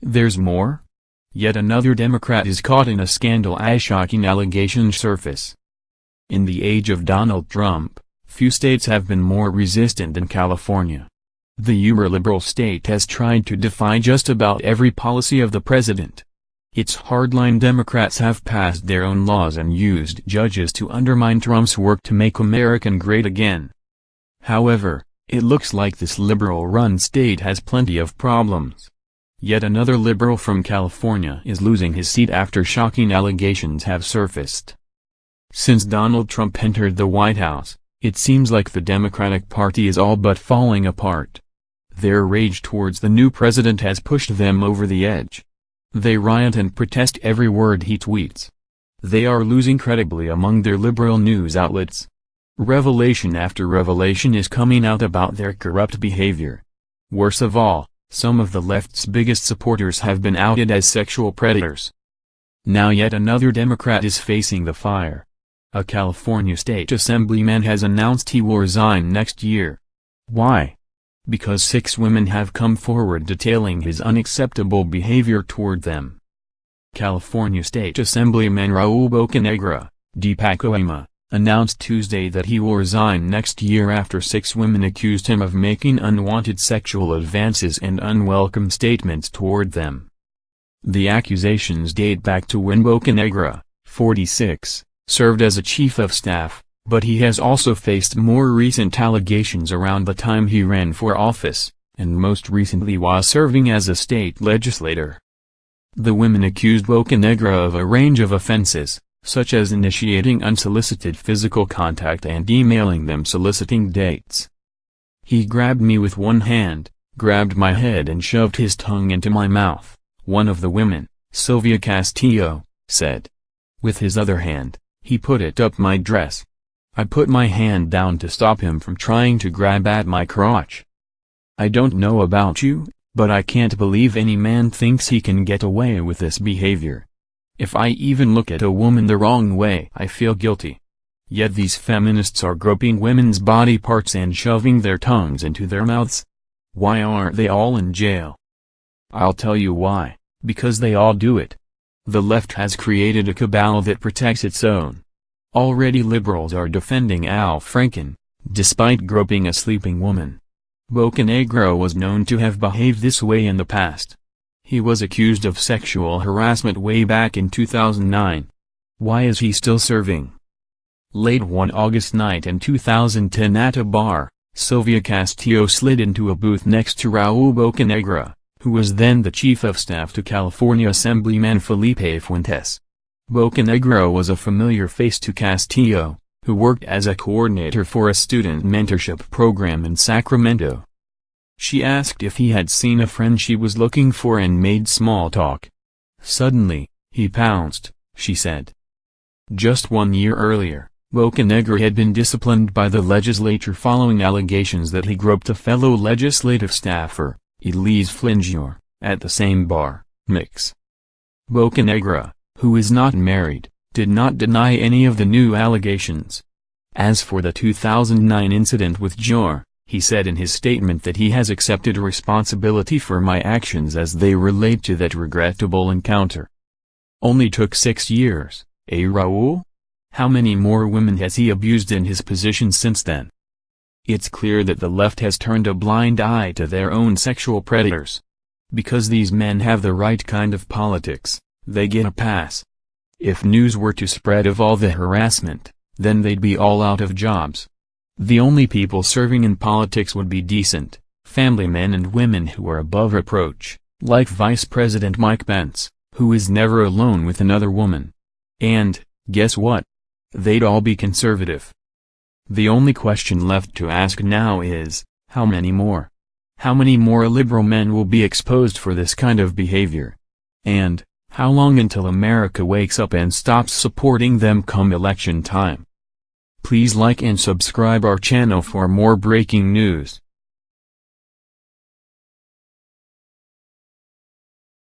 There's more? Yet another Democrat is caught in a scandal as shocking allegations surface. In the age of Donald Trump, few states have been more resistant than California. The uber-liberal state has tried to defy just about every policy of the president. Its hardline Democrats have passed their own laws and used judges to undermine Trump's work to make America great again. However, it looks like this liberal-run state has plenty of problems. Yet another liberal from California is losing his seat after shocking allegations have surfaced. Since Donald Trump entered the White House, it seems like the Democratic Party is all but falling apart. Their rage towards the new president has pushed them over the edge. They riot and protest every word he tweets. They are losing credibility among their liberal news outlets. Revelation after revelation is coming out about their corrupt behavior. Worst of all, some of the left's biggest supporters have been outed as sexual predators. Now yet another Democrat is facing the fire. A California state assemblyman has announced he will resign next year. Why? Because 6 women have come forward detailing his unacceptable behavior toward them. California State Assemblyman Raul Bocanegra, de Pacoima, announced Tuesday that he will resign next year after 6 women accused him of making unwanted sexual advances and unwelcome statements toward them. The accusations date back to when Bocanegra, 46, served as a chief of staff, but he has also faced more recent allegations around the time he ran for office, and most recently while serving as a state legislator. The women accused Bocanegra of a range of offenses, such as initiating unsolicited physical contact and emailing them soliciting dates. He grabbed me with one hand, grabbed my head and shoved his tongue into my mouth, one of the women, Sylvia Castillo, said. With his other hand, he put it up my dress. I put my hand down to stop him from trying to grab at my crotch. I don't know about you, but I can't believe any man thinks he can get away with this behavior. If I even look at a woman the wrong way, I feel guilty. Yet these feminists are groping women's body parts and shoving their tongues into their mouths. Why aren't they all in jail? I'll tell you why, because they all do it. The left has created a cabal that protects its own. Already liberals are defending Al Franken, despite groping a sleeping woman. Bocanegra was known to have behaved this way in the past. He was accused of sexual harassment way back in 2009. Why is he still serving? Late one August night in 2010 at a bar, Sylvia Castillo slid into a booth next to Raul Bocanegra, who was then the chief of staff to California Assemblyman Felipe Fuentes. Bocanegra was a familiar face to Castillo, who worked as a coordinator for a student mentorship program in Sacramento. She asked if he had seen a friend she was looking for and made small talk. Suddenly, he pounced, she said. Just 1 year earlier, Bocanegra had been disciplined by the legislature following allegations that he groped a fellow legislative staffer, Elise Flingior, at the same bar, Mix. Bocanegra, who is not married, did not deny any of the new allegations. As for the 2009 incident with Jor, he said in his statement that he has accepted responsibility for my actions as they relate to that regrettable encounter. Only took 6 years, eh Raul? How many more women has he abused in his position since then? It's clear that the left has turned a blind eye to their own sexual predators. Because these men have the right kind of politics, they get a pass. If news were to spread of all the harassment, then they'd be all out of jobs. The only people serving in politics would be decent, family men and women who are above reproach, like Vice President Mike Pence, who is never alone with another woman. And, guess what? They'd all be conservative. The only question left to ask now is, how many more? How many more liberal men will be exposed for this kind of behavior? And, how long until America wakes up and stops supporting them come election time? Please like and subscribe our channel for more breaking news.